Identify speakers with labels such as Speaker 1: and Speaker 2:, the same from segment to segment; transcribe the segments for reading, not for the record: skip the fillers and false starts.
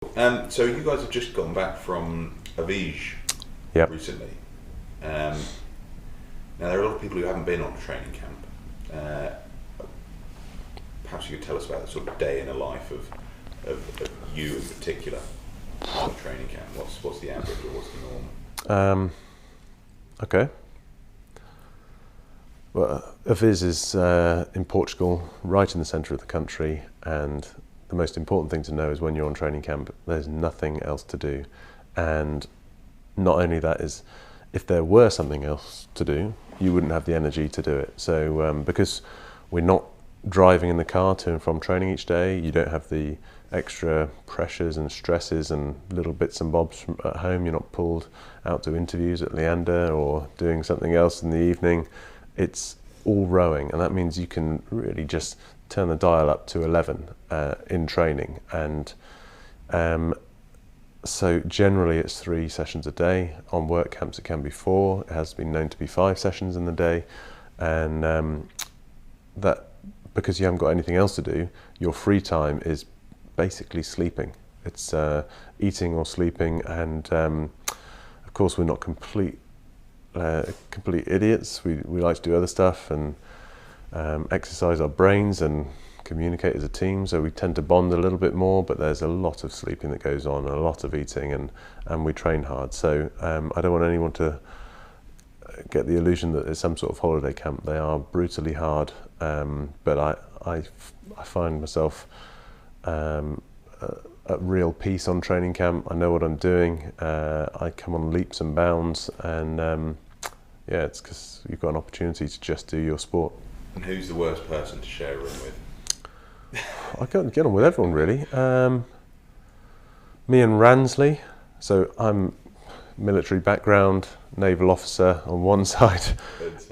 Speaker 1: So you guys have just gone back from Avige
Speaker 2: Yep.
Speaker 1: recently. Now there are a lot of people who haven't been on a training camp. Perhaps you could tell us about the sort of day in the life of you in particular on a training camp. What's the average or what's the norm?
Speaker 2: Okay. Well, Aviz is in Portugal, right in the centre of the country, and the most important thing to know is when you're on training camp, there's nothing else to do. And not only that is, if there were something else to do, you wouldn't have the energy to do it. So because we're not driving in the car to and from training each day, you don't have the extra pressures and stresses and little bits and bobs from at home. You're not pulled out to interviews at Leander or doing something else in the evening. It's all rowing, and that means you can really just turn the dial up to 11 in training. And so generally it's 3 sessions a day. On work camps it can be 4. It has been known to be 5 sessions in the day, and that because you haven't got anything else to do, your free time is basically sleeping. It's eating or sleeping, and of course we're not complete idiots. We like to do other stuff and exercise our brains and communicate as a team, so we tend to bond a little bit more, but there's a lot of sleeping that goes on and a lot of eating, and we train hard. So I don't want anyone to get the illusion that it's some sort of holiday camp. They are brutally hard, but I find myself at real peace on training camp. I know what I'm doing. I come on leaps and bounds, and yeah, it's because you've got an opportunity to just do your sport.
Speaker 1: And who's the worst person to share a room with?
Speaker 2: I get on with everyone really. Me and Ransley. So I'm military background, naval officer on one side,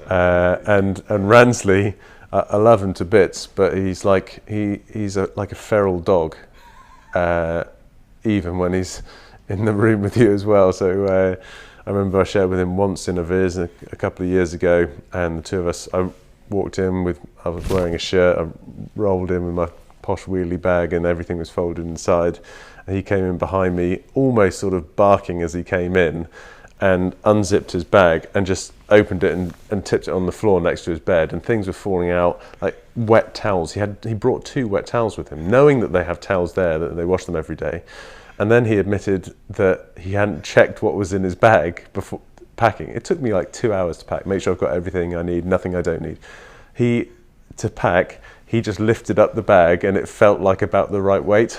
Speaker 2: and Ransley, I love him to bits, but he's like like a feral dog, even when he's in the room with you as well. So I remember I shared with him once in Aviz a couple of years ago, and the two of us, I walked in I was wearing a shirt, I rolled in with my posh wheelie bag and everything was folded inside, and he came in behind me almost sort of barking as he came in, and unzipped his bag and just opened it and tipped it on the floor next to his bed, and things were falling out like wet towels. He brought 2 wet towels with him, knowing that they have towels there, that they wash them every day. And then he admitted that he hadn't checked what was in his bag before packing. It took me like 2 hours to pack, make sure I've got everything I need, nothing I don't need. He just lifted up the bag and it felt like about the right weight.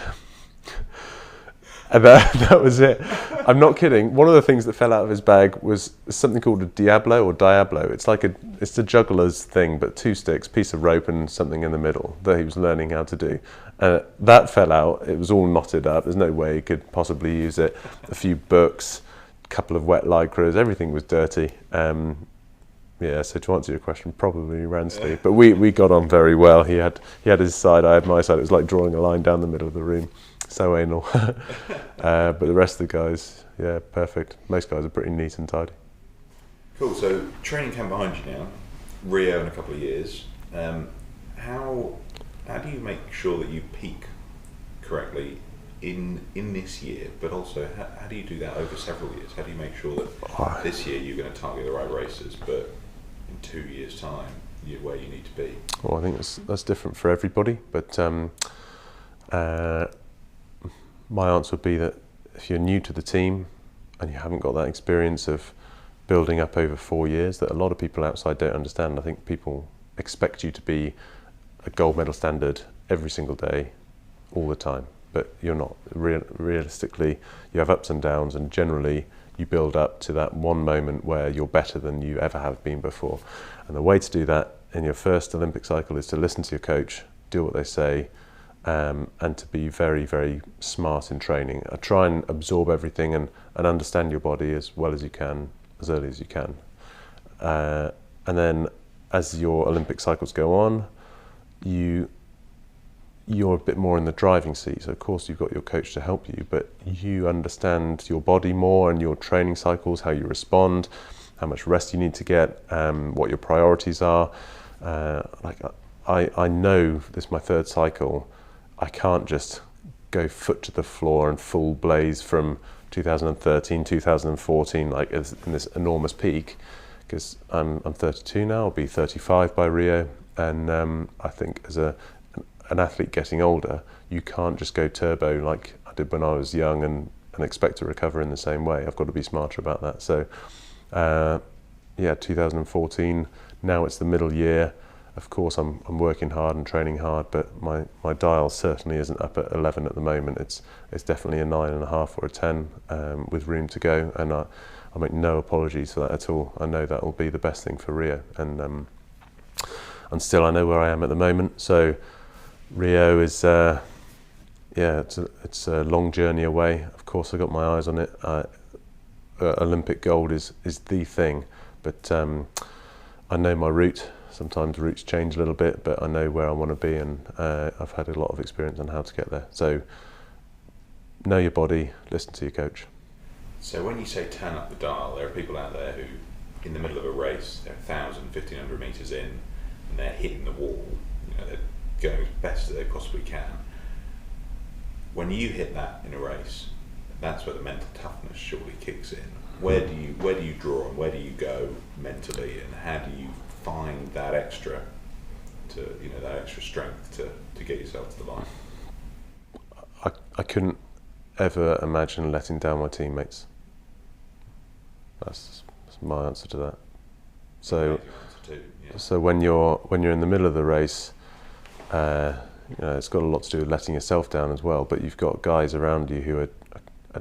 Speaker 2: And that was it. I'm not kidding. One of the things that fell out of his bag was something called a Diablo or Diablo. It's a juggler's thing, but 2 sticks, piece of rope and something in the middle that he was learning how to do. That fell out. It was all knotted up. There's no way he could possibly use it. A few books, a couple of wet lycras, everything was dirty. Yeah, so to answer your question, probably Ransley. But we got on very well. He had his side, I had my side. It was like drawing a line down the middle of the room. So anal. But the rest of the guys, yeah, perfect. Most guys are pretty neat and tidy.
Speaker 1: Cool. So training camp behind you now, Rio in a couple of years. How do you make sure that you peak correctly in this year, but also how do you do that over several years? How do you make sure that this year you're going to target the right races, but in 2 years' time you're where you need to be?
Speaker 2: Well, I think that's different for everybody, but my answer would be that if you're new to the team and you haven't got that experience of building up over 4 years, that a lot of people outside don't understand. I think people expect you to be a gold medal standard every single day, all the time, but you're not. Realistically, you have ups and downs, and generally you build up to that one moment where you're better than you ever have been before. And the way to do that in your first Olympic cycle is to listen to your coach, do what they say, and to be very, very smart in training. Try and absorb everything and understand your body as well as you can, as early as you can. And then as your Olympic cycles go on, you're a bit more in the driving seat. So of course you've got your coach to help you, but you understand your body more and your training cycles, how you respond, how much rest you need to get, what your priorities are. I know this is my 3rd cycle. I can't just go foot to the floor and full blaze from 2013, 2014, like in this enormous peak, because I'm 32 now, I'll be 35 by Rio, and I think as an athlete getting older, you can't just go turbo like I did when I was young and expect to recover in the same way. I've got to be smarter about that. So yeah, 2014, now it's the middle year. Of course, I'm working hard and training hard, but my dial certainly isn't up at 11 at the moment. It's definitely a 9.5 or a 10 with room to go, and I make no apologies for that at all. I know that will be the best thing for Rio, and still I know where I am at the moment. So Rio is, yeah, it's a long journey away. Of course, I've got my eyes on it. Olympic gold is the thing, but I know my route. Sometimes routes change a little bit, but I know where I want to be, and I've had a lot of experience on how to get there. So know your body, listen to your coach.
Speaker 1: So when you say turn up the dial, there are people out there who, in the middle of a race, they're 1,000, 1,500 metres in, and they're hitting the wall. You know, they're going as best as they possibly can. When you hit that in a race, that's where the mental toughness surely kicks in. Where do you draw, and where do you go mentally, and how do you find that extra strength to get yourself to the line?
Speaker 2: I couldn't ever imagine letting down my teammates. That's my answer to that. So, so when you're in the middle of the race, you know, it's got a lot to do with letting yourself down as well. But you've got guys around you who are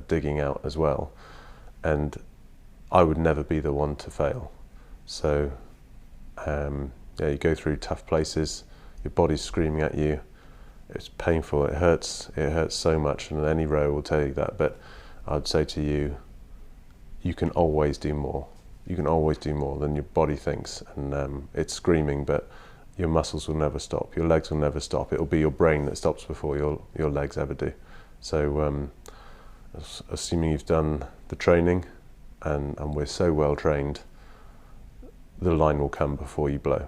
Speaker 2: digging out as well, and I would never be the one to fail. So yeah, you go through tough places, your body's screaming at you, it's painful, it hurts so much, and any row will tell you that. But I'd say to you, you can always do more. You can always do more than your body thinks, and it's screaming, but your muscles will never stop, your legs will never stop. It'll be your brain that stops before your legs ever do. So assuming you've done the training, and we're so well trained, the line will come before you blow.